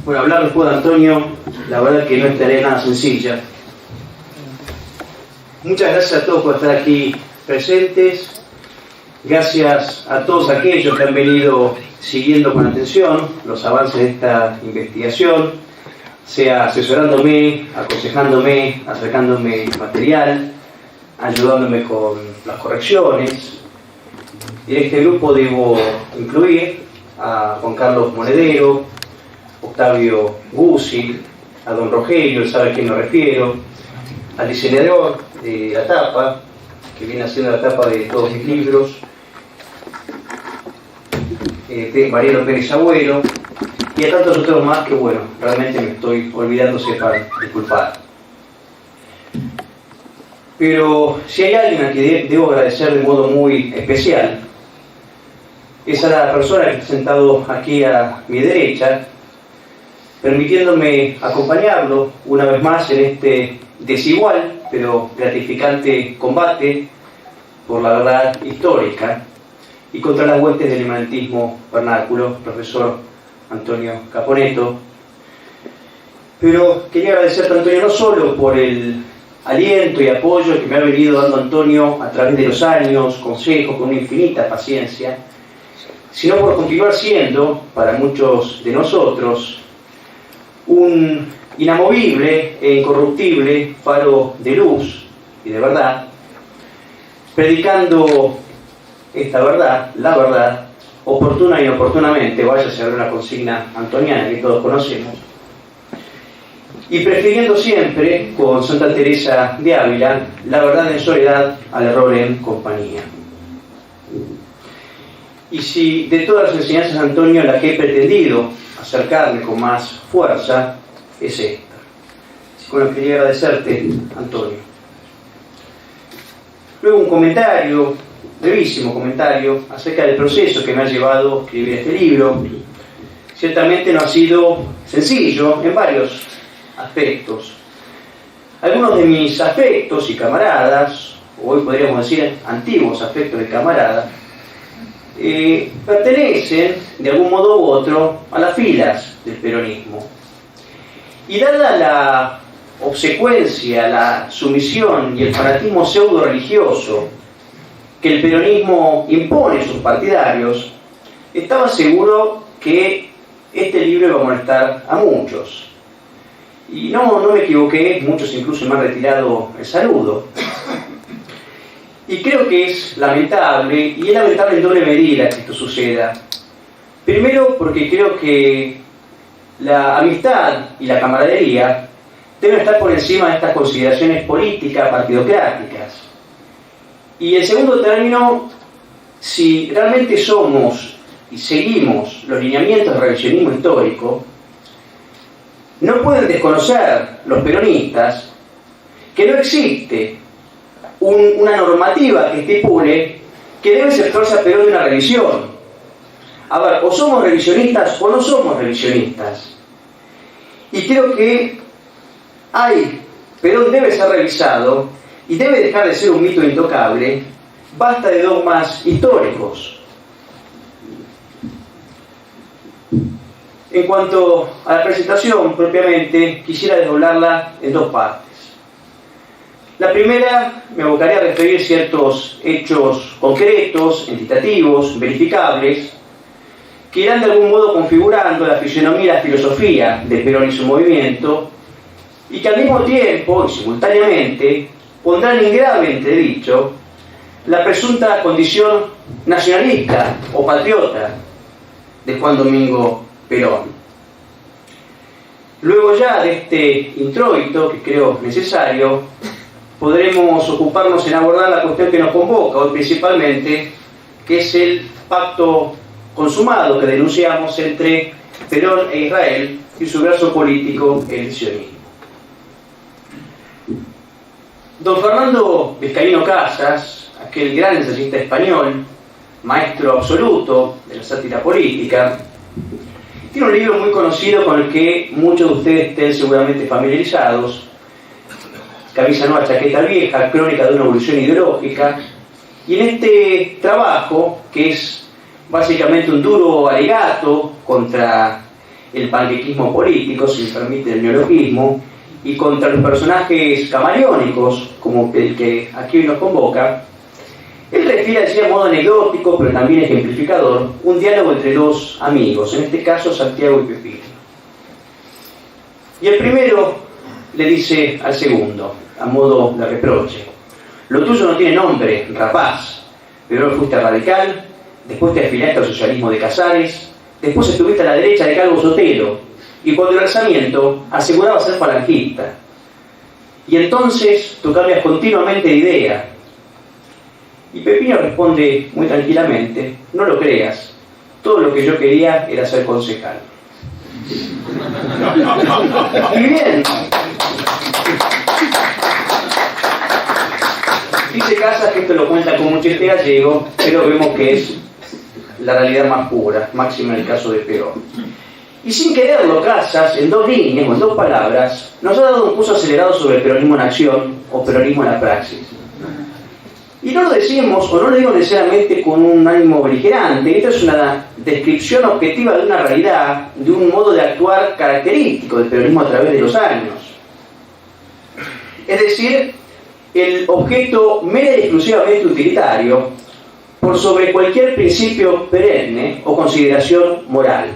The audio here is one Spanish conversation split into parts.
Bueno, hablar después de Antonio, la verdad que no es tarea nada sencilla. Muchas gracias a todos por estar aquí presentes. Gracias a todos aquellos que han venido siguiendo con atención los avances de esta investigación, sea asesorándome, aconsejándome, acercándome material, ayudándome con las correcciones. Y en este grupo debo incluir a Juan Carlos Monedero, Octavio Guzzi, a don Rogelio, él sabe a quién me refiero, al diseñador de la tapa, que viene haciendo la tapa de todos mis libros, Mariano Pérez Abuelo, y a tantos otros más que, bueno, realmente me estoy olvidando, para disculpar. Pero si hay alguien a quien debo agradecer de modo muy especial, es a la persona que está sentado aquí a mi derecha, permitiéndome acompañarlo una vez más en este desigual pero gratificante combate por la verdad histórica y contra las huestes del inmanentismo vernáculo, profesor Antonio Caponeto. Pero quería agradecer a Antonio no solo por el aliento y apoyo que me ha venido dando Antonio a través de los años, consejos con una infinita paciencia, sino por continuar siendo, para muchos de nosotros, un inamovible e incorruptible faro de luz y de verdad, predicando esta verdad, la verdad, oportuna e inoportunamente, vaya a ser una consigna antoniana que todos conocemos, y prefiriendo siempre, con Santa Teresa de Ávila, la verdad en soledad al error en compañía. Y si de todas las enseñanzas de Antonio la que he pretendido acercarme con más fuerza es esta. Bueno, quería agradecerte, Antonio. Luego un comentario, brevísimo comentario, acerca del proceso que me ha llevado a escribir este libro. Ciertamente no ha sido sencillo en varios aspectos. Algunos de mis afectos y camaradas, o hoy podríamos decir antiguos afectos de camarada, pertenecen de algún modo u otro a las filas del peronismo. Y dada la obsecuencia, la sumisión y el fanatismo pseudo religioso que el peronismo impone a sus partidarios, estaba seguro que este libro iba a molestar a muchos. Y no me equivoqué, muchos incluso me han retirado el saludo. Y creo que es lamentable, y es lamentable en doble medida que esto suceda. Primero, porque creo que la amistad y la camaradería deben estar por encima de estas consideraciones políticas, partidocráticas. Y en segundo término, si realmente somos y seguimos los lineamientos del revisionismo histórico, no pueden desconocer los peronistas que no existe una normativa que estipule que debe efectuarse a Perón de una revisión. A ver, o somos revisionistas o no somos revisionistas. Y creo que Perón debe ser revisado y debe dejar de ser un mito intocable. Basta de dogmas históricos. En cuanto a la presentación propiamente, quisiera desdoblarla en dos partes. La primera, me abocaré a referir ciertos hechos concretos, entitativos, verificables, que irán de algún modo configurando la fisonomía y la filosofía de Perón y su movimiento, y que al mismo tiempo y simultáneamente pondrán en grave entredicho la presunta condición nacionalista o patriota de Juan Domingo Perón. Luego ya de este introito, que creo necesario, podremos ocuparnos en abordar la cuestión que nos convoca hoy principalmente, que es el pacto consumado que denunciamos entre Perón e Israel y su brazo político, el sionismo. Don Fernando Vizcaíno Casas, aquel gran ensayista español, maestro absoluto de la sátira política, tiene un libro muy conocido con el que muchos de ustedes estén seguramente familiarizados, Camisa nueva, chaqueta vieja, crónica de una evolución ideológica. Y en este trabajo, que es básicamente un duro alegato contra el panquequismo político, si me permite el neologismo, y contra los personajes camaleónicos, como el que aquí hoy nos convoca, él refiere así a modo anecdótico, pero también ejemplificador, un diálogo entre dos amigos, en este caso Santiago y Pepino. Y el primero le dice al segundo, a modo de reproche: lo tuyo no tiene nombre, rapaz. Primero fuiste radical, después te afiliaste al socialismo de Casares, después estuviste a la derecha de Calvo Sotelo, y cuando el alzamiento aseguraba ser falangista. Y entonces tú cambias continuamente de idea. Y Pepino responde muy tranquilamente: no lo creas, todo lo que yo quería era ser concejal. Y bien, dice Casas que esto lo cuenta como un chiste gallego, pero vemos que es la realidad más pura, máxima en el caso de Perón. Y sin quererlo, Casas, en dos líneas o en dos palabras, nos ha dado un curso acelerado sobre el peronismo en acción o peronismo en la praxis. Y no lo decimos, o no lo digo necesariamente con un ánimo beligerante. Esto es una descripción objetiva de una realidad, de un modo de actuar característico del peronismo a través de los años. Es decir, el objeto mera y exclusivamente utilitario por sobre cualquier principio perenne o consideración moral.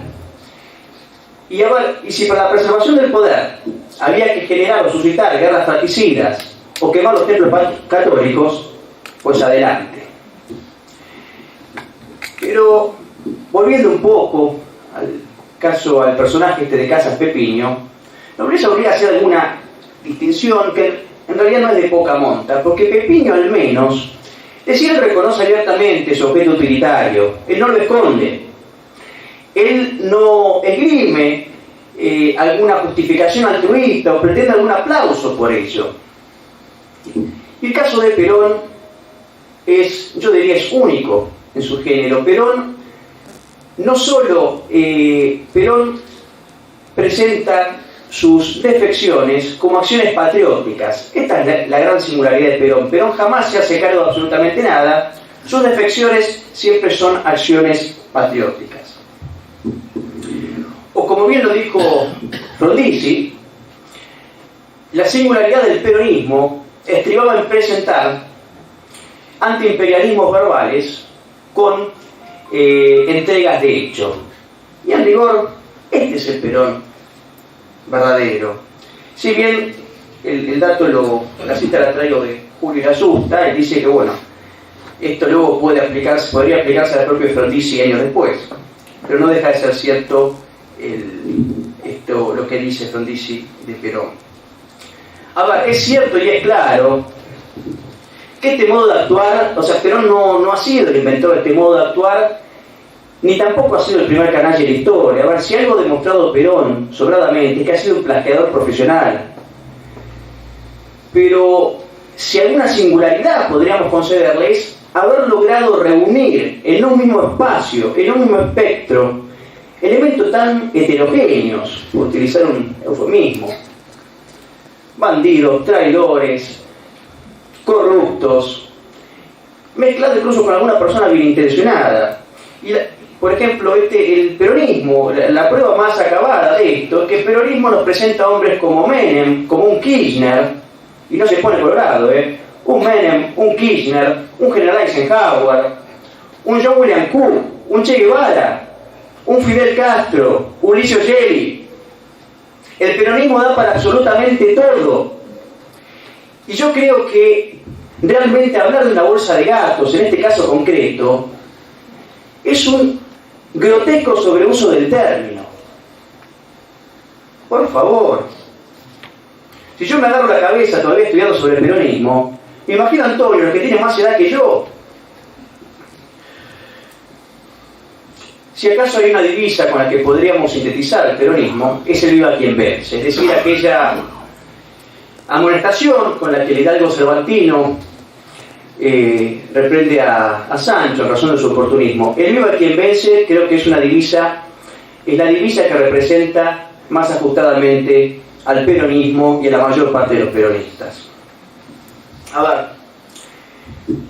Y si para la preservación del poder había que generar o suscitar guerras fratricidas o quemar los templos católicos, pues adelante. Pero volviendo un poco al personaje de Casas Pepino, la nobleza obliga a hacer alguna distinción que en realidad no es de poca monta, porque Pepino al menos, es decir, él reconoce abiertamente su objeto utilitario, él no lo esconde, él no esgrime alguna justificación altruista o pretende algún aplauso por ello. Y el caso de Perón es, yo diría, es único en su género. Perón no solo Perón presenta sus defecciones como acciones patrióticas. Esta es la gran singularidad de Perón. Perón jamás se hace cargo de absolutamente nada. Sus defecciones siempre son acciones patrióticas. O como bien lo dijo Frondizi, la singularidad del peronismo estribaba en presentar antiimperialismos verbales con entregas de hecho. Y en rigor, este es el Perón verdadero. Si bien el dato, la cita la traigo de Julio Irasusta, él dice que bueno, esto luego podría aplicarse a la propia Frondizi años después, pero no deja de ser cierto lo que dice Frondizi de Perón. A ver, es cierto y es claro que este modo de actuar, o sea, Perón no ha sido el inventor de este modo de actuar, ni tampoco ha sido el primer canalla de la historia. A ver, si algo ha demostrado Perón sobradamente es que ha sido un plagiador profesional. Pero si alguna singularidad podríamos concederle es haber logrado reunir en un mismo espacio, en un mismo espectro, elementos tan heterogéneos, por utilizar un eufemismo: bandidos, traidores, corruptos, mezclado incluso con alguna persona bien intencionada. Y por ejemplo, el peronismo, la prueba más acabada de esto es que el peronismo nos presenta hombres como Menem, como un Kirchner, y no se pone colorado, un Menem, un Kirchner, un general Eisenhower, un John William Cook, un Che Guevara, un Fidel Castro, Ulises Gelli. El peronismo da para absolutamente todo. Y yo creo que realmente hablar de una bolsa de gatos, en este caso concreto, es un grotesco sobreuso del término. Por favor. Si yo me agarro la cabeza todavía estudiando sobre el peronismo, me imagino a Antonio, los que tiene más edad que yo. Si acaso hay una divisa con la que podríamos sintetizar el peronismo, es el viva quien vence, es decir, aquella amonestación con la que el hidalgo cervantino reprende a Sancho en razón de su oportunismo. El viva quien vence creo que es la divisa que representa más ajustadamente al peronismo y a la mayor parte de los peronistas. A ver,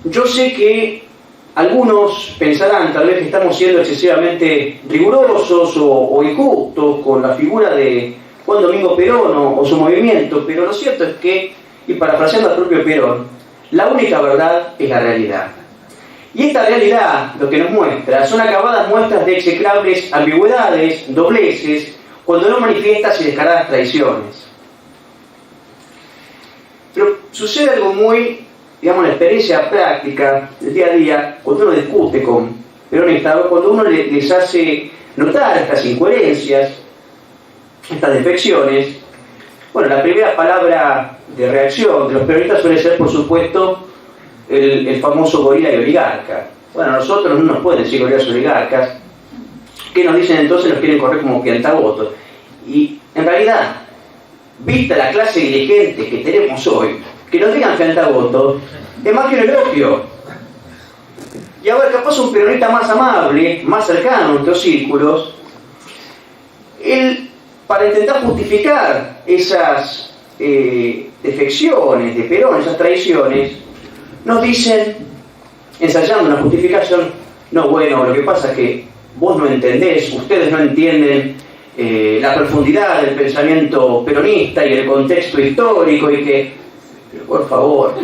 yo sé que Algunos pensarán tal vez que estamos siendo excesivamente rigurosos o injustos con la figura de Juan Domingo Perón o su movimiento, pero lo cierto es que, y parafraseando al propio Perón, la única verdad es la realidad. Y esta realidad lo que nos muestra son acabadas muestras de execrables ambigüedades, dobleces, cuando no manifiestas y descaradas traiciones. Pero sucede algo muy, digamos, la experiencia práctica del día a día, cuando uno discute con peronistas, cuando uno les hace notar estas incoherencias, estas defecciones. Bueno, la primera palabra de reacción de los peronistas suele ser, por supuesto, el famoso gorila y oligarca. Bueno, a nosotros no nos pueden decir gorilas y oligarcas. ¿Qué nos dicen entonces? Nos quieren correr como piantavotos. Y en realidad, vista la clase dirigente que tenemos hoy, que nos digan piantavotos es más que un elogio. Y a ver, capaz un peronista más amable, más cercano a nuestros círculos, él, para intentar justificar esas defecciones de Perón, esas traiciones, nos dicen, ensayando una justificación, no, bueno, lo que pasa es que vos no entendés, ustedes no entienden la profundidad del pensamiento peronista y el contexto histórico y que, pero por favor,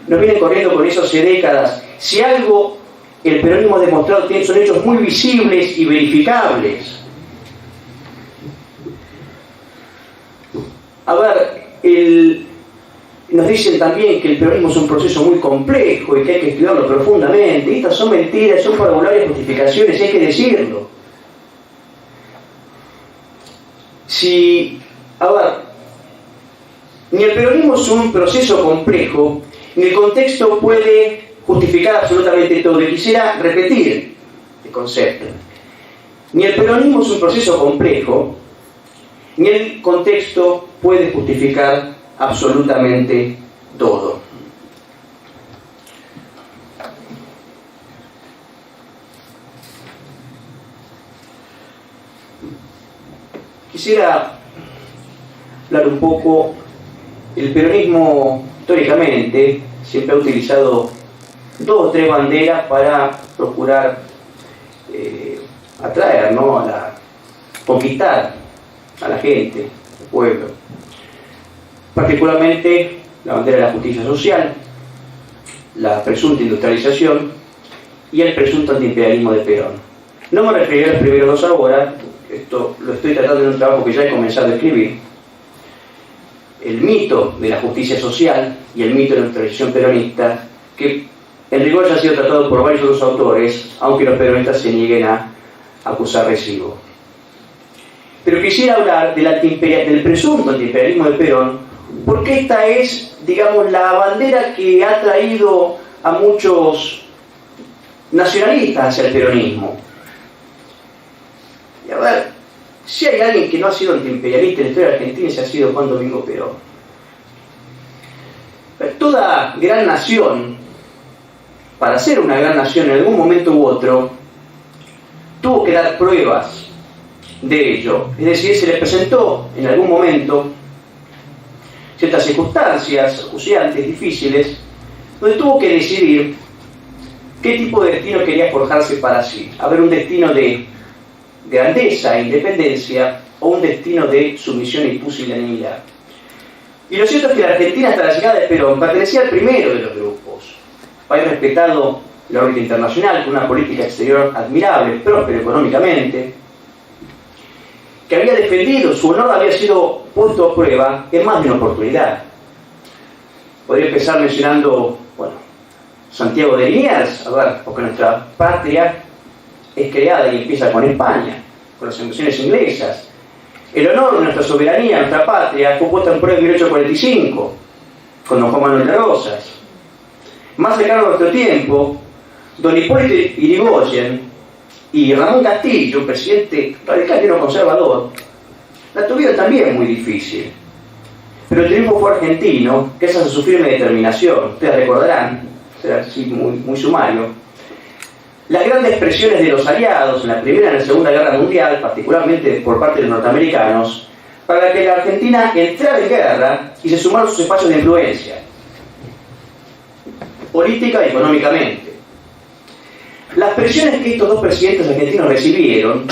nos vienen corriendo con eso hace décadas. Si algo el peronismo ha demostrado son hechos muy visibles y verificables. A ver, nos dicen también que el peronismo es un proceso muy complejo y que hay que estudiarlo profundamente. Y estas son mentiras, son parabularias justificaciones, hay que decirlo. A ver, ni el peronismo es un proceso complejo, ni el contexto puede justificar absolutamente todo. Y quisiera repetir el concepto. Ni el peronismo es un proceso complejo, ni el contexto puede justificar absolutamente todo. Quisiera hablar un poco. El peronismo históricamente siempre ha utilizado 2 o 3 banderas para procurar atraer, ¿no? Conquistar a la gente, al pueblo. Particularmente la bandera de la justicia social, la presunta industrialización y el presunto antiimperialismo de Perón. No me referiré a los primeros 2 ahora, esto lo estoy tratando en un trabajo que ya he comenzado a escribir. El mito de la justicia social y el mito de la industrialización peronista, que en rigor ya ha sido tratado por varios otros autores, aunque los peronistas se nieguen a acusar recibo. Pero quisiera hablar del presunto antiimperialismo de Perón, porque esta es, digamos, la bandera que ha traído a muchos nacionalistas hacia el peronismo. Y a ver, si hay alguien que no ha sido antiimperialista en la historia de Argentina, ese ha sido Juan Domingo Perón. Pero toda gran nación, para ser una gran nación en algún momento u otro, tuvo que dar pruebas de ello. Es decir, se le presentó en algún momento ciertas circunstancias acuciantes, difíciles, donde tuvo que decidir qué tipo de destino quería forjarse para sí. Haber un destino de grandeza e independencia o un destino de sumisión y pusilanimidad. Y lo cierto es que la Argentina, hasta la llegada de Perón, pertenecía al primero de los grupos. País respetado en la órbita internacional, con una política exterior admirable, próspero económicamente, que había defendido, su honor había sido puesto a prueba en más de una oportunidad. Podría empezar mencionando, bueno, Santiago de Liniers, a ver, porque nuestra patria es creada y empieza con España, con las invasiones inglesas. El honor de nuestra soberanía, nuestra patria, fue puesta en prueba en 1845, con don Juan Manuel de Rosas. Más cercano a nuestro tiempo, don Hipólito Yrigoyen y Ramón Castillo, un presidente radical y no conservador, la tuvieron también muy difícil. Pero el triunfo fue argentino, gracias a su firme determinación. Ustedes recordarán, será así muy sumario, las grandes presiones de los aliados en la Primera y en la Segunda Guerra Mundial, particularmente por parte de los norteamericanos, para que la Argentina entrara en guerra y se sumara a sus espacios de influencia, política y económicamente. Las presiones que estos dos presidentes argentinos recibieron,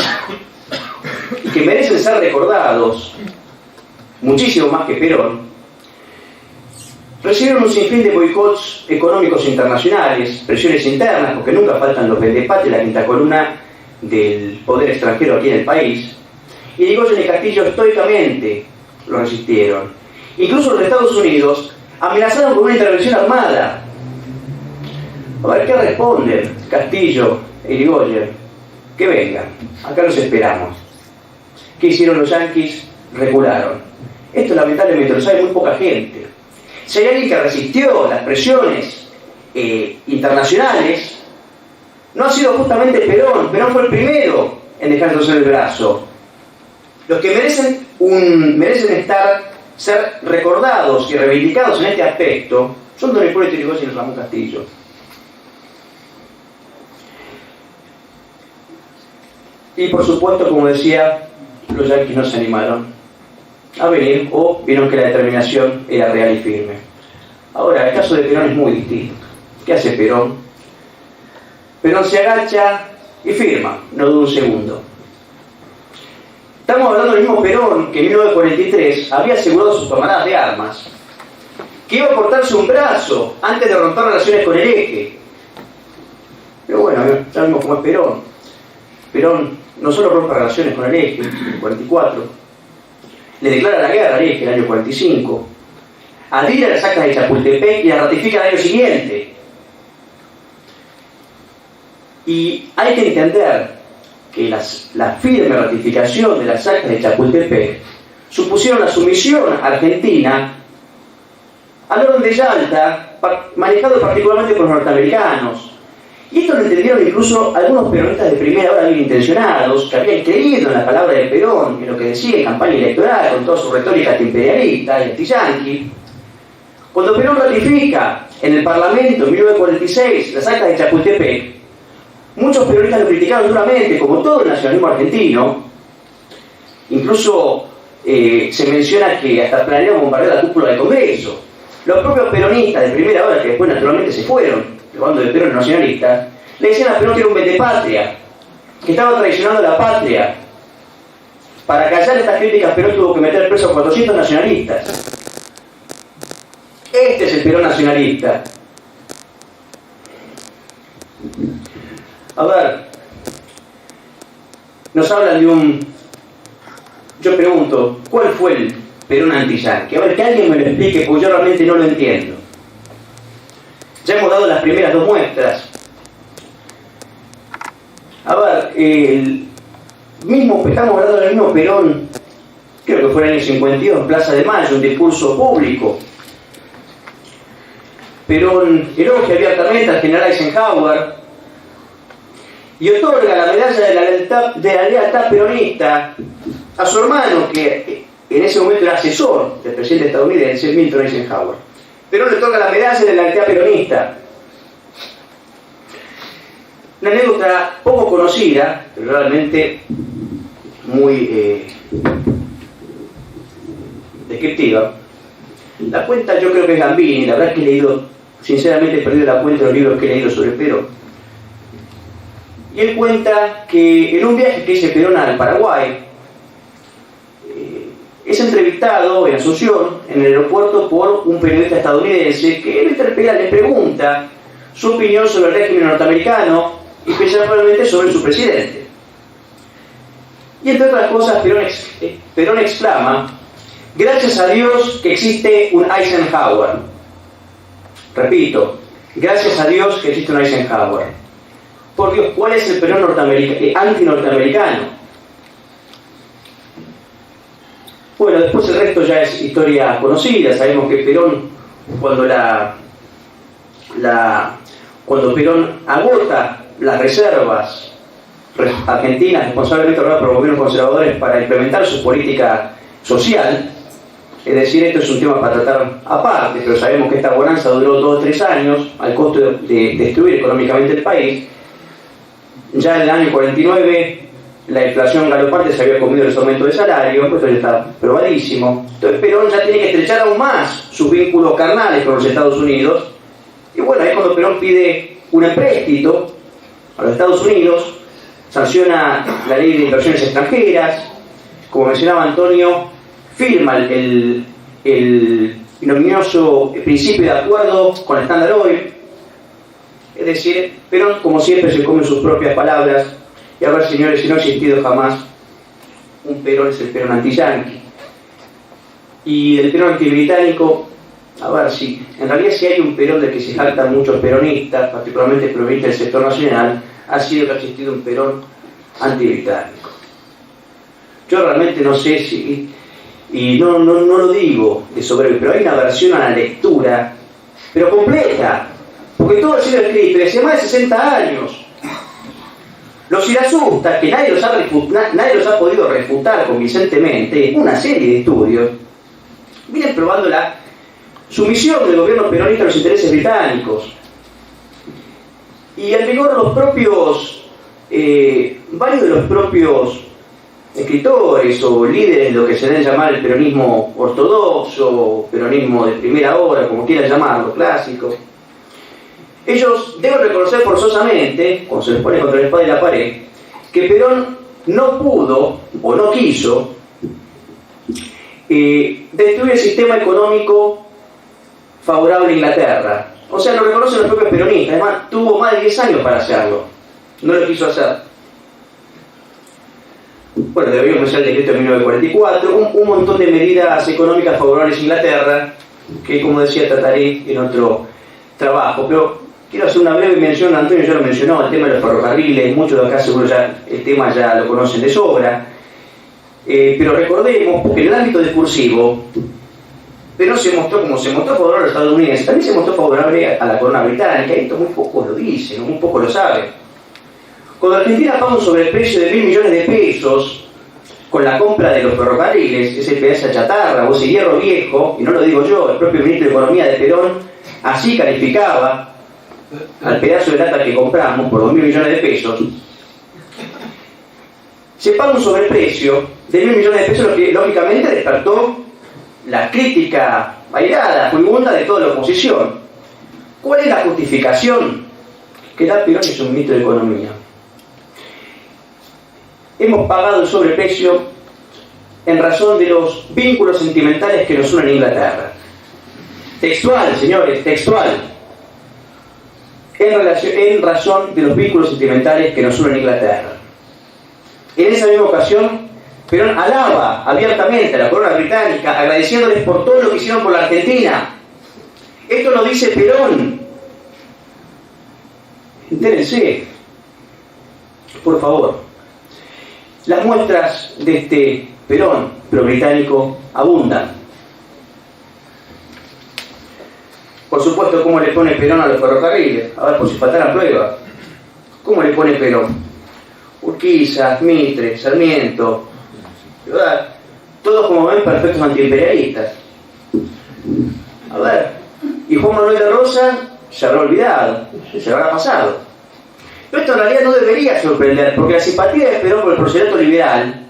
y que merecen ser recordados, muchísimo más que Perón, recibieron un sinfín de boicots económicos internacionales, presiones internas, porque nunca faltan los vendepatrias, la quinta columna del poder extranjero aquí en el país, y Irigoyen y Castillo estoicamente lo resistieron. Incluso los Estados Unidos amenazaron con una intervención armada. A ver, ¿qué responden Castillo e Irigoyen? Que vengan, acá los esperamos. ¿Qué hicieron los yanquis? Regularon. Esto lamentablemente lo sabe muy poca gente. Si hay alguien que resistió las presiones internacionales, no ha sido justamente Perón. Perón fue el primero en dejar torcer el brazo. Los que merecen ser recordados y reivindicados en este aspecto son don Hipólito Yrigoyen y Ramón Castillo. Y por supuesto, como decía, los yanquis no se animaron a venir, o vieron que la determinación era real y firme. Ahora, el caso de Perón es muy distinto. ¿Qué hace Perón? Perón se agacha y firma, no duda un segundo. Estamos hablando del mismo Perón que en 1943 había asegurado a sus camaradas de armas que iba a cortarse un brazo antes de romper relaciones con el Eje. Pero bueno, ya vimos cómo es Perón. Perón no solo rompe relaciones con el Eje en el 44, le declara la guerra al Eje en el año 45, adhiere a las actas de Chapultepec y las ratifica al año siguiente. Y hay que entender que la firme ratificación de las actas de Chapultepec supusieron la sumisión argentina al orden de Yalta, manejado particularmente por los norteamericanos. Y esto lo entendieron incluso algunos peronistas de primera hora bien intencionados, que habían creído en la palabra de Perón, en lo que decía en campaña electoral, con toda su retórica antiimperialista y antiyanqui. Cuando Perón ratifica en el Parlamento en 1946 las actas de Chapultepec, muchos peronistas lo criticaron duramente, como todo el nacionalismo argentino. Incluso se menciona que hasta planearon bombardear la cúpula del Congreso. Los propios peronistas de primera hora, que después naturalmente se fueron, el bando de Perón nacionalista, le decían a Perón que era un vendepatria, que estaba traicionando la patria. Para callar estas críticas, Perón tuvo que meter preso a 400 nacionalistas. Este es el Perón nacionalista. A ver, nos hablan de un... Yo pregunto, ¿cuál fue el Perón antiyanqui? A ver, que alguien me lo explique, porque yo realmente no lo entiendo. Ya hemos dado las primeras dos muestras. A ver, estamos hablando del mismo Perón, creo que fue en el año 52, en Plaza de Mayo, un discurso público. Perón elogia abiertamente al general Eisenhower y otorga la medalla de la lealtad peronista a su hermano, que en ese momento era asesor del presidente estadounidense, Milton Eisenhower. Perón le otorga la medalla de la lealtad peronista. Una anécdota poco conocida, pero realmente muy descriptiva. La cuenta, yo creo que es Gambini, la verdad es que he leído, sinceramente he perdido la cuenta de los libros que he leído sobre Perón. Y él cuenta que en un viaje que hizo Perón al Paraguay, es entrevistado en Asunción, en el aeropuerto, por un periodista estadounidense que él interpela, le pregunta su opinión sobre el régimen norteamericano y principalmente sobre su presidente. Y entre otras cosas, Perón exclama: gracias a Dios que existe un Eisenhower. Repito, gracias a Dios que existe un Eisenhower. Por Dios, ¿cuál es el Perón anti-norteamericano? Bueno, después el resto ya es historia conocida. Sabemos que Perón, cuando Perón agota las reservas argentinas responsablemente robadas por los gobiernos conservadores para implementar su política social, es decir, esto es un tema para tratar aparte, pero sabemos que esta bonanza duró 2 o 3 años al costo de destruir económicamente el país. Ya en el año 49 la inflación galopante se había comido el aumento de salario, esto ya está probadísimo. Entonces Perón ya tiene que estrechar aún más sus vínculos carnales con los Estados Unidos. Y bueno, ahí es cuando Perón pide un empréstito a los Estados Unidos, sanciona la ley de inversiones extranjeras, como mencionaba Antonio, firma el ignominioso principio de acuerdo con el Standard Oil. Es decir, Perón, como siempre, se come sus propias palabras. Y a ver, señores, si no ha existido jamás un Perón, es el Perón anti-yanqui. Y el Perón anti-británico, a ver, si en realidad si hay un Perón del que se jactan muchos peronistas, particularmente peronistas del sector nacional, ha sido que ha existido un Perón anti-británico. Yo realmente no sé si, y no lo digo de soberbio, pero hay una versión a la lectura, pero completa, porque todo ha sido escrito desde hace más de 60 años. Los irasusta, que nadie los ha podido refutar convincentemente, una serie de estudios, vienen probando la sumisión del gobierno peronista a los intereses británicos. Y en rigor los propios, varios de los propios escritores o líderes de lo que se debe llamar el peronismo ortodoxo, peronismo de primera hora, como quieran llamarlo, clásico, ellos deben reconocer forzosamente, cuando se les pone contra la espada y la pared, que Perón no pudo o no quiso destruir el sistema económico favorable a Inglaterra. O sea, lo reconocen los propios peronistas. Además, tuvo más de 10 años para hacerlo. No lo quiso hacer. Bueno, deberíamos mencionar el decreto de 1944, un montón de medidas económicas favorables a Inglaterra, que, como decía, trataré en otro trabajo. Pero quiero hacer una breve mención. Antonio ya lo mencionó, el tema de los ferrocarriles. Muchos de acá seguro ya el tema ya lo conocen de sobra. Pero recordemos, porque en el ámbito discursivo, Perón se mostró, como se mostró favorable a los estadounidenses, también se mostró favorable a la corona británica, y esto muy pocos lo dicen, muy pocos lo saben. Cuando Argentina paga un sobreprecio de 1.000 millones de pesos con la compra de los ferrocarriles, ese pedazo de chatarra o ese hierro viejo, y no lo digo yo, el propio ministro de Economía de Perón así calificaba al pedazo de lata que compramos por 2.000 millones de pesos, se paga un sobreprecio de 1.000 millones de pesos, lo que lógicamente despertó la crítica airada, furibunda de toda la oposición. ¿Cuál es la justificación que da Perón y su ministro de Economía? Hemos pagado el sobreprecio en razón de los vínculos sentimentales que nos unen a Inglaterra. Textual, señores, textual. En razón de los vínculos sentimentales que nos unen a Inglaterra. En esa misma ocasión, Perón alaba abiertamente a la corona británica, agradeciéndoles por todo lo que hicieron por la Argentina. Esto lo dice Perón. Entérense, por favor. Las muestras de este Perón pro-británico abundan. Por supuesto, ¿cómo le pone Perón a los ferrocarriles? A ver, por si faltara prueba. ¿Cómo le pone Perón? Urquiza, Mitre, Sarmiento, ¿verdad? Todos, como ven, perfectos antiimperialistas. A ver, y Juan Manuel de Rosa se habrá olvidado, se habrá pasado. Pero esto en realidad no debería sorprender, porque la simpatía de Perón por el procedimiento liberal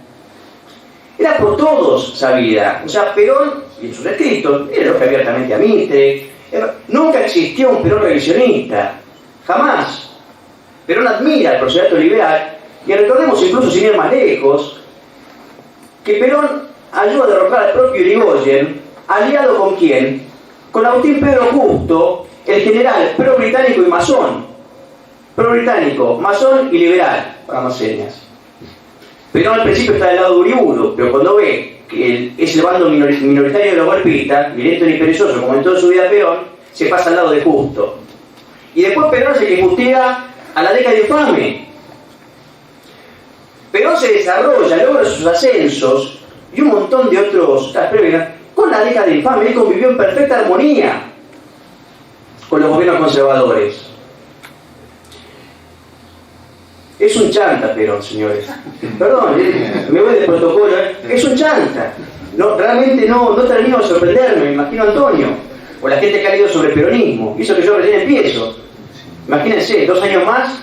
era por todos sabida. O sea, Perón, y en sus escritos, era elogia abiertamente a Mitre. Nunca existió un Perón revisionista, jamás. Perón admira el procedimiento liberal. Y recordemos, incluso sin ir más lejos, que Perón ayudó a derrocar al propio Irigoyen, aliado con quién, con Agustín Pedro Justo, el general pro-británico y masón. Pro-británico, masón y liberal, para más señas. Perón al principio está del lado de Uriburu, pero cuando ve que es el bando minoritario de los golpistas, violento y perezoso, como en toda su vida Perón, se pasa al lado de Justo. Y después Perón se que justiga a la década infame. Perón se desarrolla, logra sus ascensos y un montón de otros con la década infame. Él convivió en perfecta armonía con los gobiernos conservadores. Es un chanta, Perón, señores. Perdón, me voy del protocolo. Es un chanta. No, realmente no termino de sorprenderme, me imagino a Antonio, o la gente que ha leído sobre peronismo. Y eso que yo recién empiezo. Imagínense, 2 años más.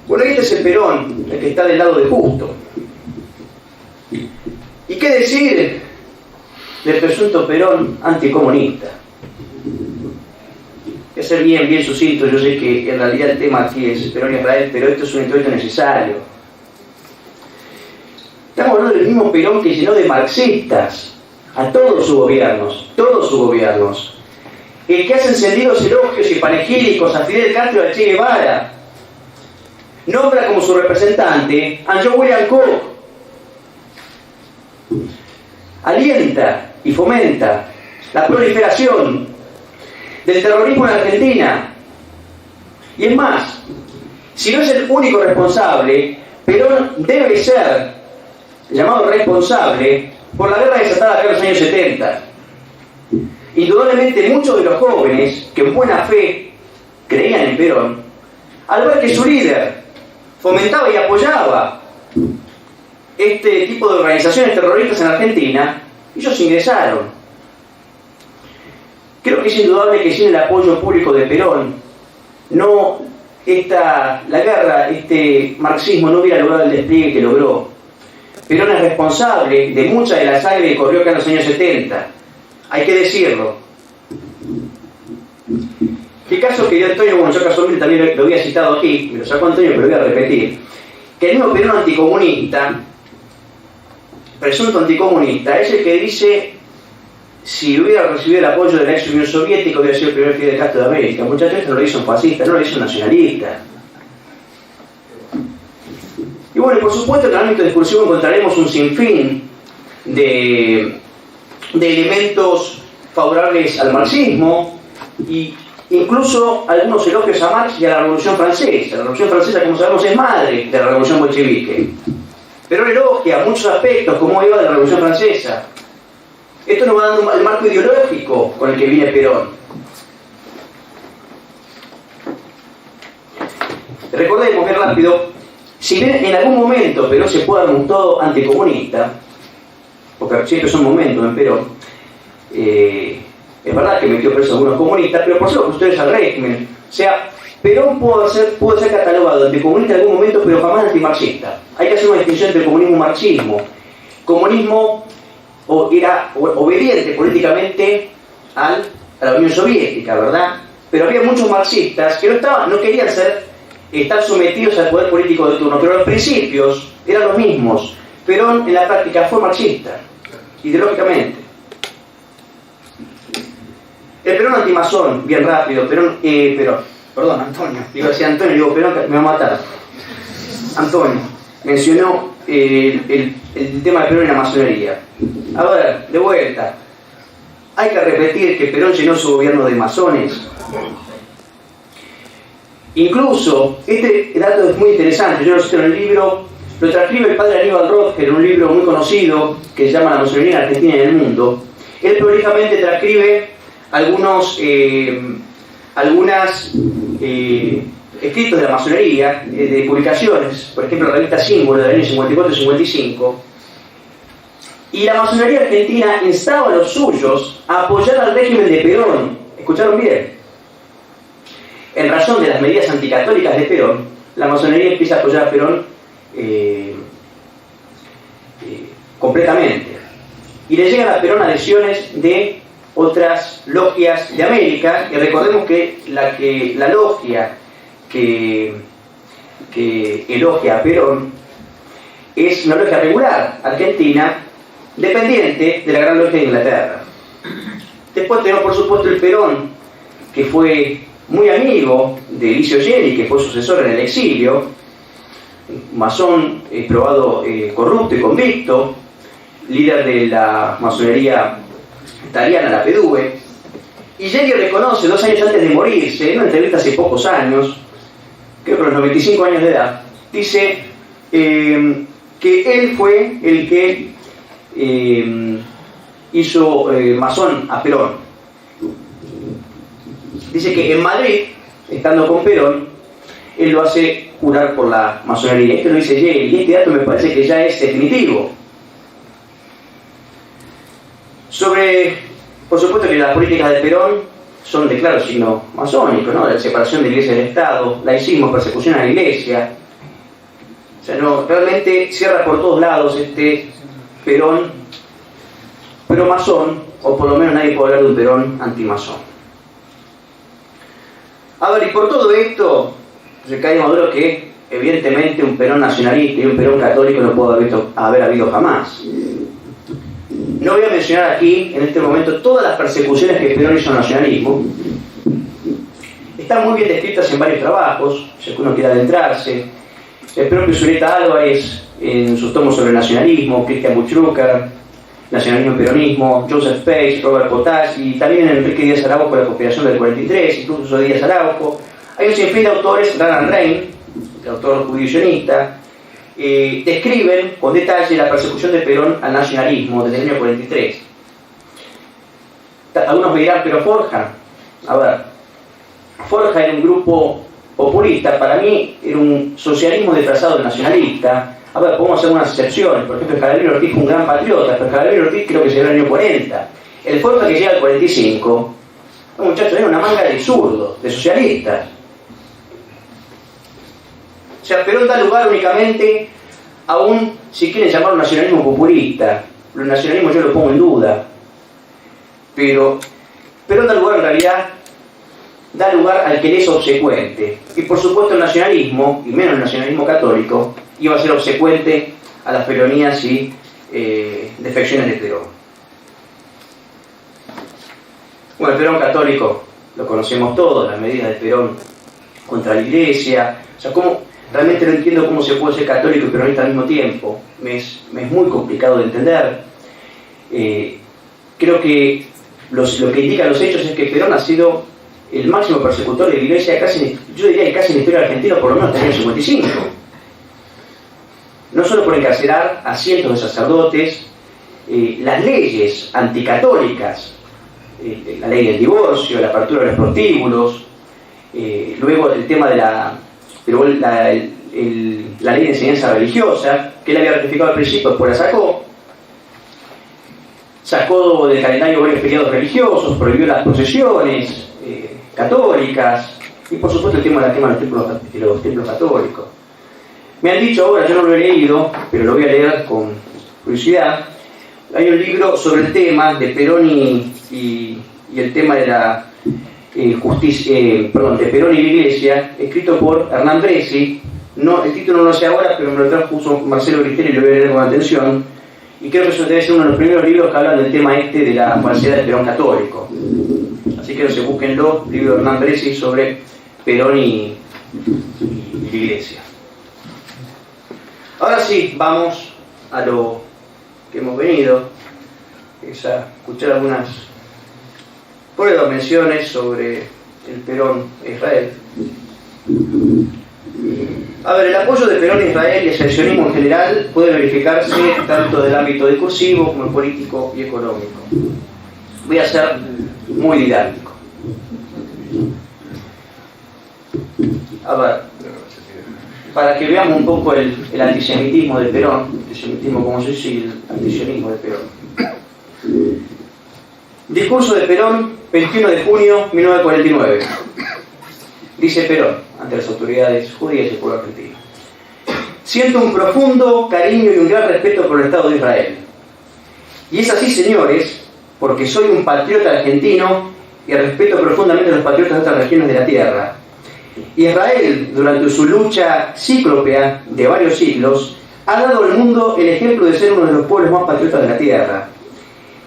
Bueno, este es el Perón, el que está del lado de Justo. ¿Y qué decir del presunto Perón anticomunista? ¿Qué que ser bien sucinto. Yo sé que en realidad el tema aquí es Perón y Israel, pero esto es un introito necesario. Estamos hablando del mismo Perón que llenó de marxistas a todos sus gobiernos. El que hace encendidos elogios y panegíricos a Fidel Castro y a Che Guevara. Nombra como su representante a John William Cook. Alienta y fomenta la proliferación del terrorismo en Argentina. Y es más, si no es el único responsable, Perón debe ser llamado responsable por la guerra desatada acá en los años 70. Indudablemente muchos de los jóvenes que en buena fe creían en Perón, al ver que su líder fomentaba y apoyaba este tipo de organizaciones terroristas en Argentina, ellos ingresaron. Creo que es indudable que sin el apoyo público de Perón, la guerra, este marxismo no hubiera logrado el despliegue que logró. Perón es responsable de mucha de la sangre que corrió acá en los años 70. Hay que decirlo. El caso que dio Antonio, bueno, yo casualmente también lo había citado aquí, me lo sacó Antonio, pero lo voy a repetir, que el mismo Perón anticomunista, presunto anticomunista, es el que dice, si hubiera recibido el apoyo de la ex Unión Soviética, hubiera sido el primer Fidel Castro de América. Muchachos, esto no lo hizo un fascista, no lo hizo un nacionalista. Y bueno, por supuesto en el ámbito discursivo encontraremos un sinfín de elementos favorables al marxismo, y incluso algunos elogios a Marx y a la Revolución Francesa. La Revolución Francesa, como sabemos, es madre de la Revolución Bolchevique. Pero elogia muchos aspectos, como iba de la Revolución Francesa. Esto nos va dando el marco ideológico con el que viene Perón. Recordemos, bien rápido, si bien en algún momento Perón se puede haber mostrado anticomunista, porque siempre son momentos en Perón, es verdad que metió preso a algunos comunistas, pero por eso ustedes al régimen. O sea, Perón pudo ser catalogado de anticomunista en algún momento, pero jamás antimarxista. Hay que hacer una distinción entre comunismo y marxismo. Comunismo era obediente políticamente a la Unión Soviética, ¿verdad? Pero había muchos marxistas que no querían estar sometidos al poder político de turno, pero los principios eran los mismos. Perón en la práctica fue marxista, ideológicamente. El Perón antimazón, bien rápido, perdón, Antonio, digo Perón, me va a matar. Antonio mencionó el tema de Perón y la masonería. A ver, de vuelta, hay que repetir que Perón llenó su gobierno de masones. Incluso, este dato es muy interesante, yo lo cito en el libro, lo transcribe el padre Aníbal Rotger en un libro muy conocido que se llama La masonería en Argentina y en el mundo. Él prolijamente transcribe algunos escritos de la masonería, de publicaciones, por ejemplo la revista Símbolo del año 54 y 55, y la masonería argentina instaba a los suyos a apoyar al régimen de Perón. ¿Escucharon bien? En razón de las medidas anticatólicas de Perón, la masonería empieza a apoyar a Perón completamente, y le llegan a Perón adhesiones de otras logias de América, y recordemos que la logia que elogia a Perón es una logia regular argentina, dependiente de la gran logia de Inglaterra. Después tenemos por supuesto el Perón, que fue muy amigo de Licio Gelli, que fue sucesor en el exilio, masón probado corrupto y convicto, líder de la masonería italiana, la PDUE, y Gelli reconoce 2 años antes de morirse, en una entrevista hace pocos años, creo que a los 95 años de edad, dice que él fue el que hizo masón a Perón. Dice que en Madrid, estando con Perón, él lo hace jurar por la masonería. Esto lo dice Gelli, y este dato me parece que ya es definitivo. Por supuesto que las políticas de Perón son de claro signo masónico, ¿no? La separación de la Iglesia del Estado, laicismo, persecución a la Iglesia. O sea, realmente cierra por todos lados este Perón, pero masón, o por lo menos nadie puede hablar de un Perón antimasón. A ver, y por todo esto, recae Maduro que evidentemente un Perón nacionalista y un Perón católico no puede haber habido jamás. No voy a mencionar aquí, en este momento, todas las persecuciones que Perón hizo al nacionalismo. Están muy bien descritas en varios trabajos, si uno quiere adentrarse. El propio Zuleta Álvarez, en sus tomos sobre nacionalismo, Cristian Buchrucker, Nacionalismo y Peronismo, Joseph Page, Robert Potash, y también Enrique Díaz Araujo, La Conspiración del 43, incluso Díaz Araujo. Hay un sinfín de autores, Ronald Reagan, el autor judío-sionista, describen con detalle la persecución de Perón al nacionalismo desde el año 43. Algunos me dirán, pero Forja, a ver, Forja era un grupo populista, para mí era un socialismo disfrazado de nacionalista. A ver, podemos hacer unas excepciones. Por ejemplo, Escalabrini Ortiz fue un gran patriota, pero Escalabrini Ortiz creo que se dio en el año 40. El Forja, que llega al 45, un muchacho era una manga de zurdos, de socialistas. O sea, Perón da lugar únicamente a un, si quieren llamarlo, nacionalismo populista. El nacionalismo yo lo pongo en duda. Pero Perón da lugar, en realidad, da lugar al que le es obsecuente. Y por supuesto el nacionalismo, y menos el nacionalismo católico, iba a ser obsecuente a las peronías y defecciones de Perón. Bueno, el Perón católico lo conocemos todos, las medidas de Perón contra la Iglesia. O sea, realmente no entiendo cómo se puede ser católico y peronista al mismo tiempo. Me es muy complicado de entender. Creo que lo que indican los hechos es que Perón ha sido el máximo persecutor de la Iglesia, yo diría que casi en la historia argentina, por lo menos desde el 55. No solo por encarcelar a cientos de sacerdotes, las leyes anticatólicas, la ley del divorcio, la apertura de los prostíbulos, luego el tema de la ley de enseñanza religiosa, que él había ratificado al principio, después la sacó del calendario varios periodos religiosos, prohibió las procesiones católicas, y por supuesto el tema de los templos católicos. Me han dicho ahora, yo no lo he leído, pero lo voy a leer con curiosidad, hay un libro sobre el tema de Perón y el tema de la justicia, de Perón y la Iglesia, escrito por Hernán Bresci. El título no lo sé ahora, pero me lo trajo Marcelo Gristelli y lo voy a leer con atención, y creo que eso debe ser uno de los primeros libros que hablan del tema de la falsedad del Perón católico. Así que no se búsquenlo, libro de Hernán Bresci sobre Perón y la Iglesia. Ahora sí, vamos a lo que hemos venido, es a escuchar algunas pruebas, menciones sobre el Perón e Israel. A ver, el apoyo de Perón a Israel y el secessionismo en general puede verificarse tanto del ámbito discursivo como el político y económico. Voy a ser muy didáctico. A ver, para que veamos un poco el antisemitismo de Perón, antisemitismo como se dice, el antisionismo de Perón. Discurso de Perón, 21 de junio 1949. Dice Perón ante las autoridades judías y el pueblo argentino: siento un profundo cariño y un gran respeto por el Estado de Israel. Y es así, señores, porque soy un patriota argentino y respeto profundamente a los patriotas de otras regiones de la tierra. Israel, durante su lucha cíclopea de varios siglos, ha dado al mundo el ejemplo de ser uno de los pueblos más patriotas de la tierra.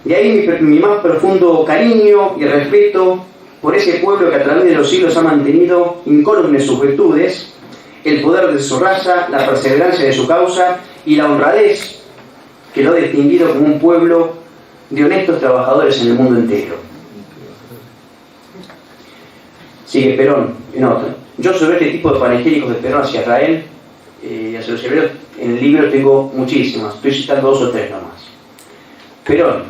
De ahí mi más profundo cariño y respeto por ese pueblo que a través de los siglos ha mantenido incólumes sus virtudes, el poder de su raza, la perseverancia de su causa y la honradez que lo ha distinguido como un pueblo de honestos trabajadores en el mundo entero. Sigue Perón en otro. Yo sobre este tipo de panegíricos de Perón hacia Israel y hacia los hebreos, en el libro tengo muchísimas, estoy citando 2 o 3 nomás. Perón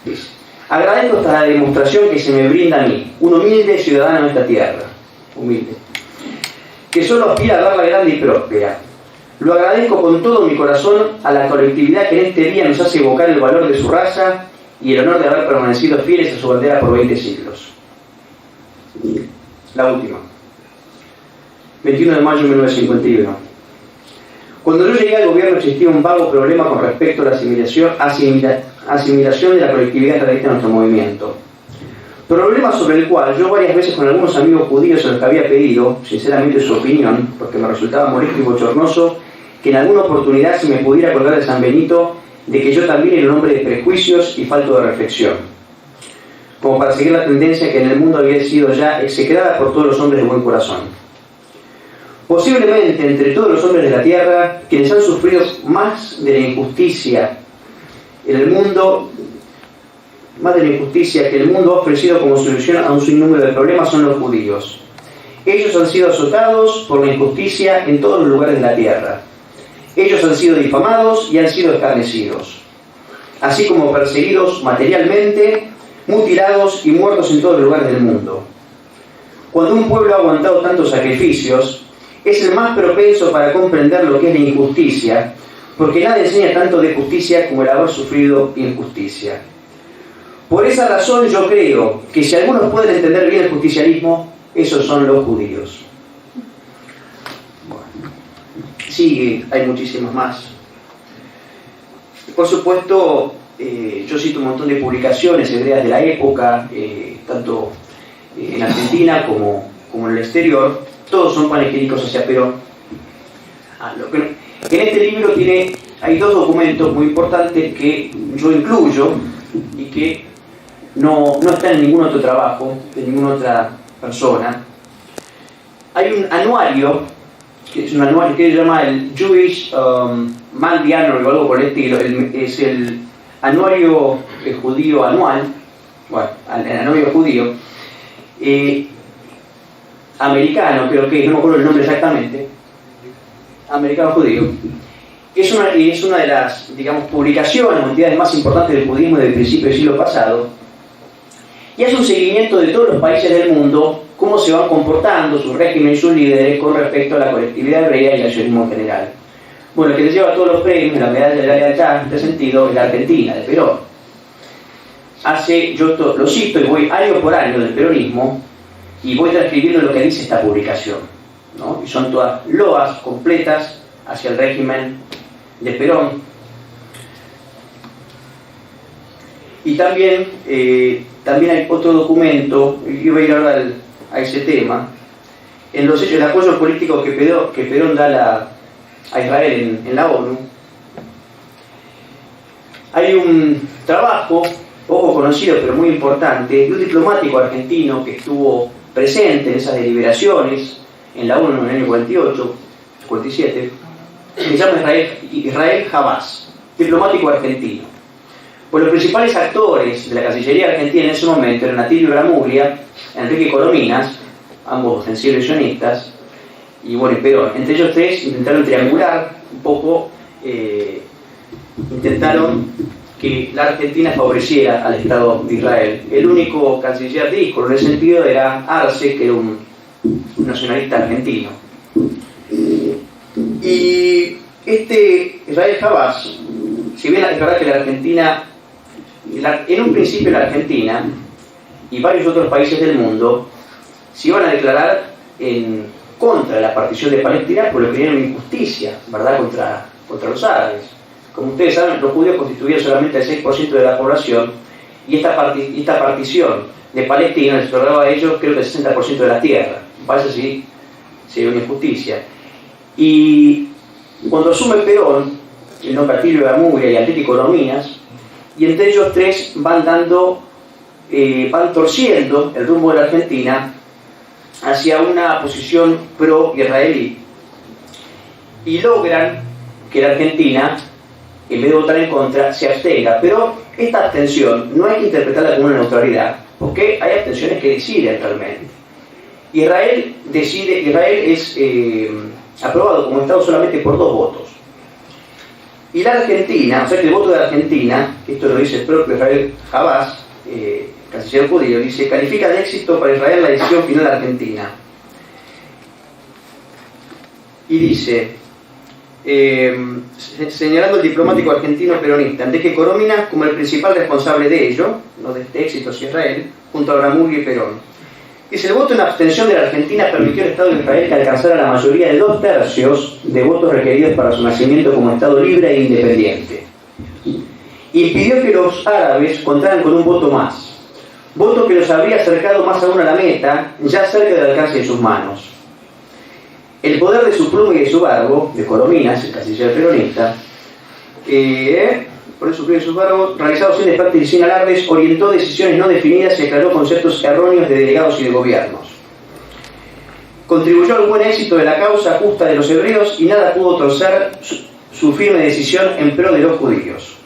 dice: agradezco hasta la demostración que se me brinda a mí, un humilde ciudadano de esta tierra, humilde, que solo aspira a verla grande y próspera. Lo agradezco con todo mi corazón a la colectividad que en este día nos hace evocar el valor de su raza y el honor de haber permanecido fieles a su bandera por 20 siglos. La última, 21 de mayo de 1951. Cuando yo llegué al gobierno existía un vago problema con respecto a la asimilación de la colectividad israelita en nuestro movimiento. Problema sobre el cual yo varias veces con algunos amigos judíos se los había pedido, sinceramente, su opinión, porque me resultaba molesto y bochornoso que en alguna oportunidad se me pudiera acordar de San Benito de que yo también era un hombre de prejuicios y falto de reflexión, como para seguir la tendencia que en el mundo había sido ya execrada por todos los hombres de buen corazón. Posiblemente entre todos los hombres de la tierra, quienes han sufrido más de la injusticia en el mundo, más de la injusticia que el mundo ha ofrecido como solución a un sinnúmero de problemas, son los judíos. Ellos han sido azotados por la injusticia en todos los lugares de la tierra. Ellos han sido difamados y han sido escarnecidos, así como perseguidos materialmente, mutilados y muertos en todos los lugares del mundo. Cuando un pueblo ha aguantado tantos sacrificios, es el más propenso para comprender lo que es la injusticia, porque nada enseña tanto de justicia como el haber sufrido injusticia. Por esa razón yo creo que si algunos pueden entender bien el justicialismo, esos son los judíos. Bueno, sigue, hay muchísimas más. Por supuesto, yo cito un montón de publicaciones hebreas de la época, tanto en Argentina como en el exterior. Todos son panegíricos hacia Perón. En este libro hay dos documentos muy importantes que yo incluyo y que no están en ningún otro trabajo, de ninguna otra persona. Hay un anuario, que es un anuario que se llama el Jewish Monthly Annual o algo por el estilo. Es el anuario judío anual, bueno, el anuario judío, americano, creo que, no me acuerdo el nombre exactamente, americano judío. Es una de las, digamos, publicaciones o entidades más importantes del judismo desde el principio del siglo pasado, y hace un seguimiento de todos los países del mundo, cómo se van comportando sus regímenes y sus líderes con respecto a la colectividad hebrea y al sionismo en general. Bueno, el que les lleva todos los premios, la medalla de la lealtad, en este sentido, es la Argentina, de Perón. Yo lo cito y voy año por año del peronismo y voy transcribiendo lo que dice esta publicación, ¿no? Y son todas loas completas hacia el régimen de Perón. Y también hay otro documento, y voy a ir ahora a ese tema, en los hechos, el apoyo político que Perón da a Israel en la ONU. Hay un trabajo poco conocido pero muy importante de un diplomático argentino que estuvo presente en esas deliberaciones en la ONU en el año 47, que se llama Israel Habás, diplomático argentino. Pues los principales actores de la Cancillería argentina en ese momento eran Atilio Bramuglia, Enrique Corominas, ambos sensibles sionistas, y bueno, Perón. Entre ellos tres intentaron triangular un poco, intentaron que la Argentina favoreciera al Estado de Israel. El único canciller díscolo en ese sentido era Arce, que era un nacionalista argentino. Y Israel Habás, si bien es verdad que la Argentina, en un principio la Argentina y varios otros países del mundo se iban a declarar en contra de la partición de Palestina por lo que era una injusticia, ¿verdad?, contra los árabes. Como ustedes saben, los judíos constituían solamente el 6% de la población y esta partición de Palestina les otorgaba a ellos creo que el 60% de la tierra. Me parece así, sería una injusticia. Y cuando asume Perón, el nombre Atilio Bramuglia y Enrique Corominas, y entre ellos tres van torciendo el rumbo de la Argentina hacia una posición pro-israelí y logran que la Argentina, en vez de votar en contra, se abstenga. Pero esta abstención no hay que interpretarla como una neutralidad, porque hay abstenciones que deciden realmente. Israel es aprobado como Estado solamente por 2 votos. Y la Argentina, o sea que el voto de la Argentina, esto lo dice el propio Israel Habás, canciller judío, dice: califica de éxito para Israel la decisión final de Argentina. Y dice, señalando al diplomático argentino peronista Enrique Corominas como el principal responsable de ello, no de este éxito hacia Israel, junto a Bramuglia y Perón. Dice: el voto en abstención de la Argentina permitió al Estado de Israel que alcanzara la mayoría de 2/3 de votos requeridos para su nacimiento como Estado libre e independiente. Impidió que los árabes contaran con un voto más, voto que los habría acercado más aún a la meta, ya cerca del alcance de sus manos. El poder de su pluma y de su barbo, de Corominas, el canciller peronista, por eso sus barbos, realizados sin despartes y sin alardes, orientó decisiones no definidas y aclaró conceptos erróneos de delegados y de gobiernos. Contribuyó al buen éxito de la causa justa de los hebreos y nada pudo torcer su firme decisión en pro de los judíos.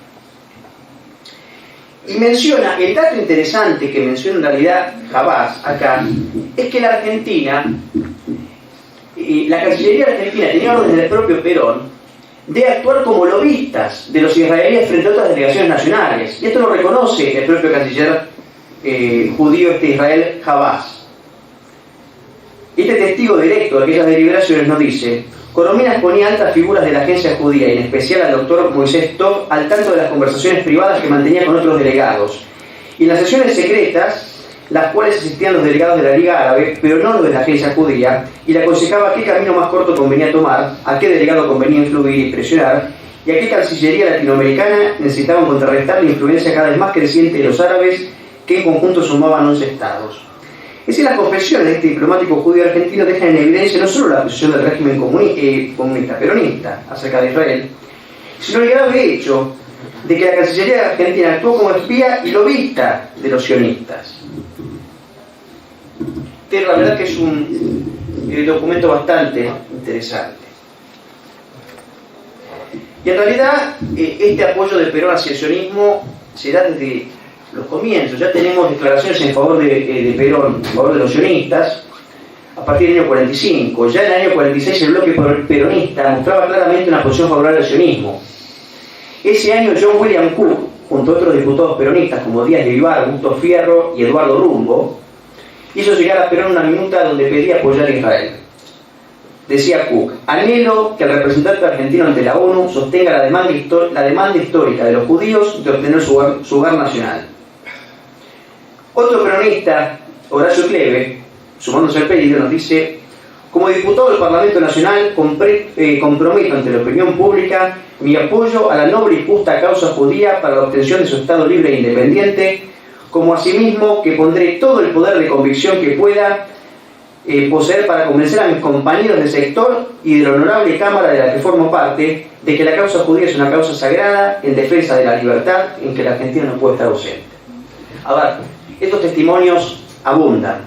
Y menciona, el dato interesante que menciona en realidad Habás acá, es que la Argentina, la Cancillería argentina tenía orden del propio Perón de actuar como lobistas de los israelíes frente a otras delegaciones nacionales. Y esto lo reconoce el propio canciller judío de Israel, Habás. Este testigo directo de aquellas deliberaciones nos dice: Corominas ponía altas figuras de la agencia judía, y en especial al doctor Moisés Tov, al tanto de las conversaciones privadas que mantenía con otros delegados. Y en las sesiones secretas, las cuales asistían los delegados de la Liga Árabe, pero no los de la agencia judía, y le aconsejaba qué camino más corto convenía tomar, a qué delegado convenía influir y presionar, y a qué cancillería latinoamericana necesitaban contrarrestar la influencia cada vez más creciente de los árabes, que en conjunto sumaban 11 estados. Es decir, las confesiones de este diplomático judío argentino dejan en evidencia no solo la posición del régimen comunista peronista acerca de Israel, sino el grave hecho de que la Cancillería argentina actuó como espía y lobista de los sionistas. La verdad que es un documento bastante interesante. Y en realidad este apoyo de Perón hacia el sionismo se da desde los comienzos. Ya tenemos declaraciones en favor de Perón, en favor de los sionistas, a partir del año 45. Ya en el año 46 el bloque peronista mostraba claramente una posición favorable al sionismo. Ese año John William Cook, junto a otros diputados peronistas como Díaz de Vivar, Augusto Fierro y Eduardo Rumbo, hizo llegar a Perón una minuta donde pedía apoyar a Israel. Decía Cook: anhelo que el representante argentino ante la ONU sostenga la demanda histórica de los judíos de obtener su hogar nacional. Otro peronista, Horacio Cleve, sumándose al pedido, nos dice: como diputado del Parlamento Nacional, comprometo ante la opinión pública mi apoyo a la noble y justa causa judía para la obtención de su Estado libre e independiente, como asimismo que pondré todo el poder de convicción que pueda poseer para convencer a mis compañeros del sector y de la honorable Cámara de la que formo parte de que la causa judía es una causa sagrada en defensa de la libertad en que la Argentina no puede estar ausente. A ver, estos testimonios abundan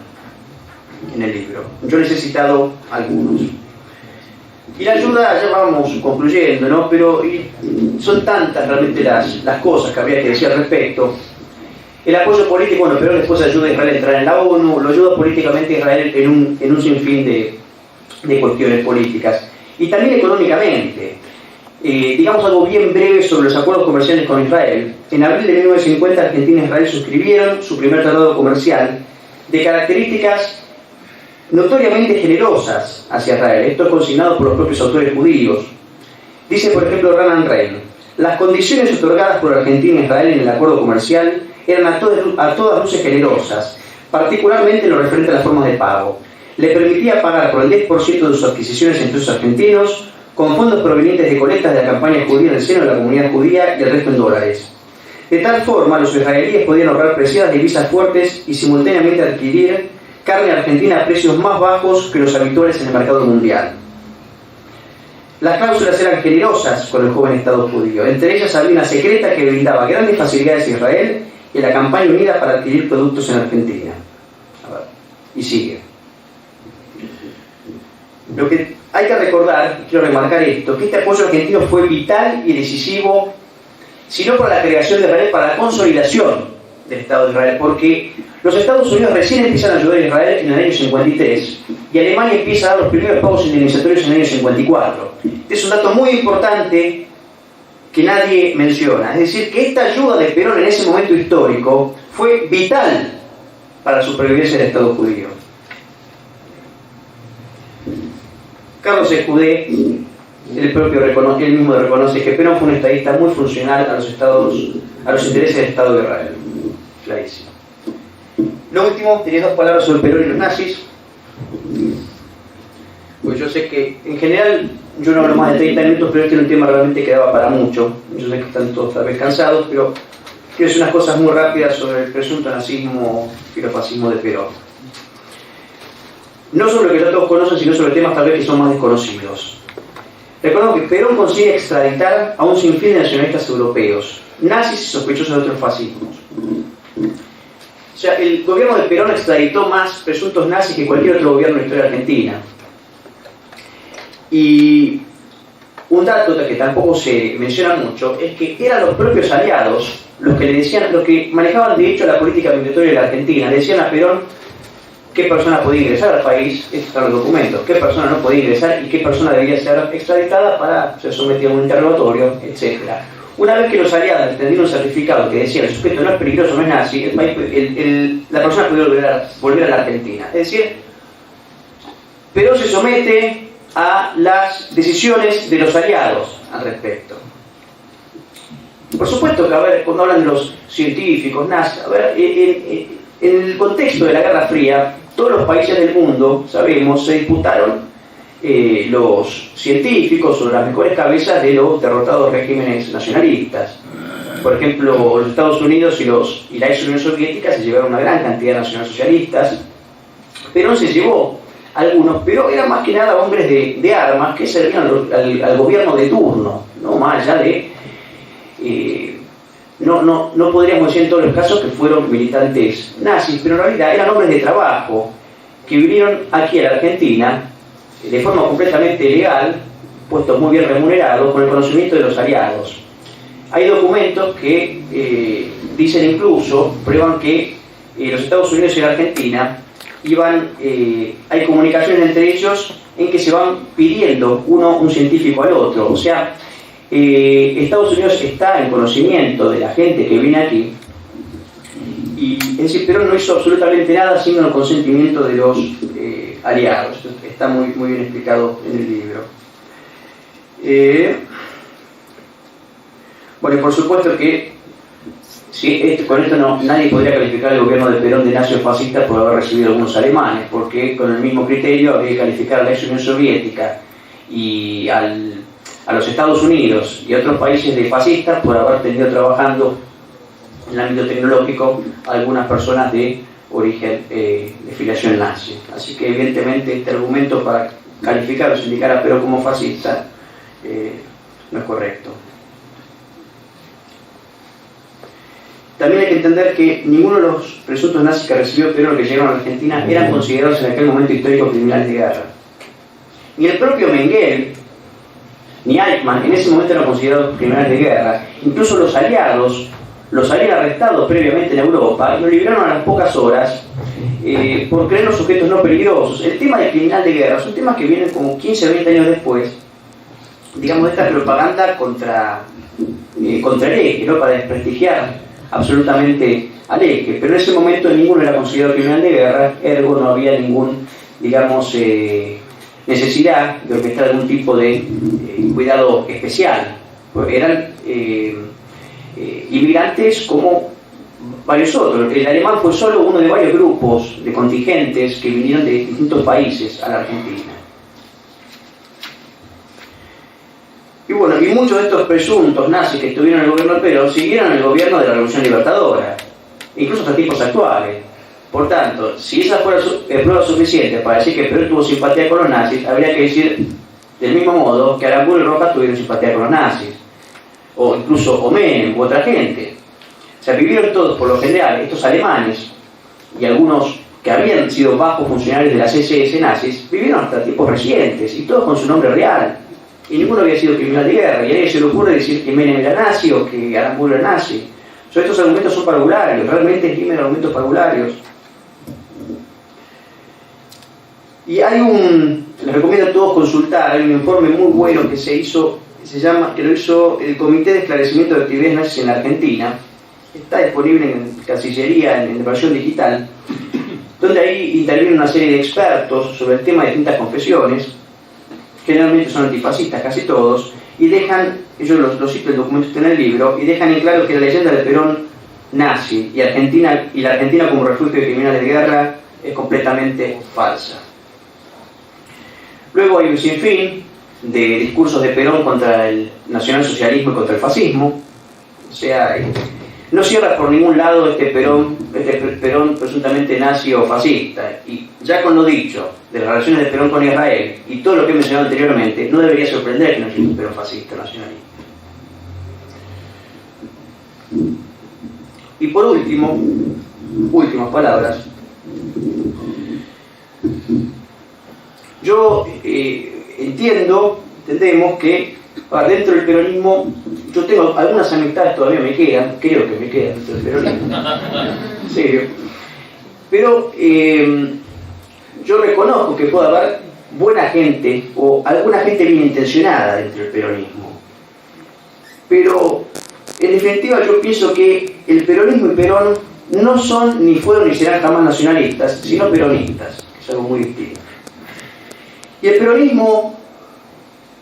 en el libro. Yo les he citado algunos. Y la ayuda, ya vamos concluyendo, ¿no? Pero son tantas realmente las cosas que habría que decir al respecto. El apoyo político, bueno, pero después ayuda a Israel a entrar en la ONU, lo ayuda políticamente a Israel en un sinfín de cuestiones políticas. Y también económicamente. Digamos algo bien breve sobre los acuerdos comerciales con Israel. En abril de 1950, Argentina e Israel suscribieron su primer tratado comercial de características notoriamente generosas hacia Israel. Esto es consignado por los propios autores judíos. Dice, por ejemplo, Ronan Rein: las condiciones otorgadas por Argentina e Israel en el acuerdo comercial eran a todas luces generosas, particularmente en lo referente a las formas de pago. Le permitía pagar por el 10% de sus adquisiciones en pesos argentinos, con fondos provenientes de colectas de la campaña judía en el seno de la comunidad judía y el resto en dólares. De tal forma, los israelíes podían ahorrar preciadas divisas fuertes y simultáneamente adquirir carne argentina a precios más bajos que los habituales en el mercado mundial. Las cláusulas eran generosas con el joven Estado judío. Entre ellas había una secreta que brindaba grandes facilidades a Israel y a la campaña unida para adquirir productos en Argentina. A ver, y sigue. Lo que hay que recordar, quiero remarcar esto, que este apoyo argentino fue vital y decisivo, si no para la creación de Israel, para la consolidación del Estado de Israel, porque los Estados Unidos recién empiezan a ayudar a Israel en el año 53 y Alemania empieza a dar los primeros pagos indemnizatorios en el año 54. Es un dato muy importante que nadie menciona. Es decir, que esta ayuda de Perón en ese momento histórico fue vital para la supervivencia del Estado judío. Carlos Escudé, él mismo reconoce que Perón fue un estadista muy funcional a los intereses del Estado de Israel. Clarísimo. Lo último, tenía 2 palabras sobre Perón y los nazis. Pues yo sé que, en general, yo no hablo más de 30 minutos, pero este era un tema realmente que daba para mucho. Yo sé que están todos tal vez cansados, pero quiero decir unas cosas muy rápidas sobre el presunto nazismo y el fascismo de Perón. No sobre lo que ya todos conocen, sino sobre temas tal vez que son más desconocidos. Recordemos que Perón consigue extraditar a un sinfín de nacionalistas europeos, nazis y sospechosos de otros fascismos. O sea, el gobierno de Perón extraditó más presuntos nazis que cualquier otro gobierno de la historia argentina. Y un dato que tampoco se menciona mucho es que eran los propios aliados los que le decían, los que manejaban de hecho la política migratoria de la Argentina, le decían a Perón qué persona podía ingresar al país, estos están los documentos, qué persona no podía ingresar y qué persona debía ser extraditada para ser sometida a un interrogatorio, etc. Una vez que los aliados tendrían un certificado que decía el sujeto no es peligroso, no es nazi, la persona podía volver a la Argentina. Es decir, Perón se somete a las decisiones de los aliados al respecto. Por supuesto que, a ver, cuando hablan de los científicos, nazis, a ver, en el contexto de la Guerra Fría, todos los países del mundo, sabemos, se disputaron los científicos o las mejores cabezas de los derrotados regímenes nacionalistas. Por ejemplo, los Estados Unidos y la ex Unión Soviética se llevaron una gran cantidad de nacionalsocialistas. Perón se llevó algunos, pero eran más que nada hombres de armas que servían al gobierno de turno, no más allá de... No podríamos decir en todos los casos que fueron militantes nazis, pero en realidad eran hombres de trabajo que vinieron aquí a la Argentina de forma completamente legal, puestos muy bien remunerados, con el conocimiento de los aliados. Hay documentos que dicen incluso, prueban que los Estados Unidos y la Argentina hay comunicaciones entre ellos en que se van pidiendo un científico al otro. O sea, Estados Unidos está en conocimiento de la gente que viene aquí, y es decir, Perón no hizo absolutamente nada sin el consentimiento de los aliados. Esto está muy bien explicado en el libro. Bueno, y por supuesto que con esto nadie podría calificar el gobierno de Perón de nazi-fascista por haber recibido algunos alemanes, porque con el mismo criterio habría que calificar a la ex Unión Soviética y a los Estados Unidos y a otros países de fascistas por haber tenido trabajando en el ámbito tecnológico a algunas personas de origen de filiación nazi. Así que evidentemente este argumento para calificar o sindicar a Perón como fascista no es correcto. También hay que entender que ninguno de los presuntos nazis que recibió Perón que llegaron a Argentina eran considerados en aquel momento histórico criminales de guerra. Ni el propio Mengele ni Eichmann en ese momento eran considerados criminales de guerra. Incluso los aliados los habían arrestado previamente en Europa y los liberaron a las pocas horas por creerlos sujetos no peligrosos. El tema del criminal de guerra son temas que vienen como 15 o 20 años después, digamos, de esta propaganda contra el eje, ¿no? Para desprestigiar absolutamente al eje. Pero en ese momento ninguno era considerado criminal de guerra, ergo no había ningún, digamos, necesidad de orquestar algún tipo de cuidado especial. Porque eran inmigrantes como varios otros. El alemán fue solo uno de varios grupos de contingentes que vinieron de distintos países a la Argentina. Y bueno, y muchos de estos presuntos nazis que estuvieron en el gobierno de Perón siguieron el gobierno de la Revolución Libertadora, incluso hasta tiempos actuales. Por tanto, si esa fuera prueba suficiente para decir que Perón tuvo simpatía con los nazis, habría que decir del mismo modo que Aranguren y Rojas tuvieron simpatía con los nazis, o incluso Menem u otra gente. O sea, vivieron todos, por lo general, estos alemanes y algunos que habían sido bajos funcionarios de las SS nazis, vivieron hasta tiempos recientes y todos con su nombre real. Y ninguno había sido criminal de guerra, y a nadie se le ocurre decir que Menem era nazi o que Aranguren era nazi. O sea, estos argumentos son parvularios, realmente esgrimen argumentos parvularios. Y les recomiendo a todos consultar, hay un informe muy bueno que que lo hizo el Comité de Esclarecimiento de Actividades Nazis en la Argentina. Está disponible en Cancillería, en versión digital, donde ahí intervienen una serie de expertos sobre el tema de distintas confesiones. Generalmente son antifascistas, casi todos, y ellos los cito, el documento está en el libro, y dejan en claro que la leyenda de Perón nazi y la Argentina como refugio de criminales de guerra es completamente falsa. Luego hay un sinfín de discursos de Perón contra el nacionalsocialismo y contra el fascismo. O sea, no cierra por ningún lado este Perón presuntamente nazi o fascista. Y ya con lo dicho de las relaciones de Perón con Israel y todo lo que he mencionado anteriormente, no debería sorprender que no exista un Perón fascista nacionalista. Y por último, últimas palabras, yo entendemos que dentro del peronismo, yo tengo algunas amistades todavía me quedan, creo que me quedan dentro del peronismo, en serio, pero yo reconozco que puede haber buena gente o alguna gente bien intencionada dentro del peronismo, pero en definitiva yo pienso que el peronismo y Perón no son, ni fueron ni serán jamás nacionalistas, sino peronistas, que es algo muy distinto. Y el peronismo,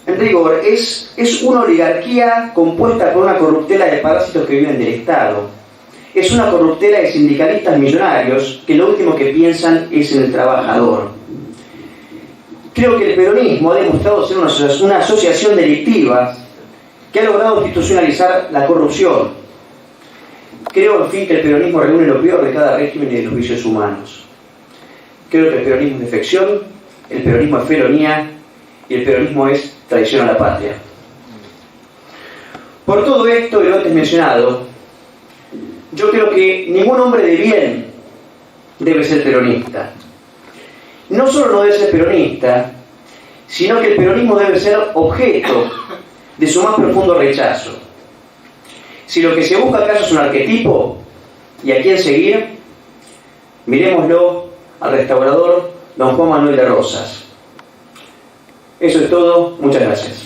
en rigor, es una oligarquía compuesta por una corruptela de parásitos que viven del Estado. Es una corruptela de sindicalistas millonarios que lo último que piensan es en el trabajador. Creo que el peronismo ha demostrado ser una asociación delictiva que ha logrado institucionalizar la corrupción. Creo, en fin, que el peronismo reúne lo peor de cada régimen y de los vicios humanos. Creo que el peronismo es defección, el peronismo es felonía y el peronismo es traición a la patria. Por todo esto y lo antes mencionado, yo creo que ningún hombre de bien debe ser peronista. No solo no debe ser peronista, sino que el peronismo debe ser objeto de su más profundo rechazo. Si lo que se busca acaso es un arquetipo y a quién seguir, miremoslo al restaurador don Juan Manuel de Rosas. Eso es todo, muchas gracias.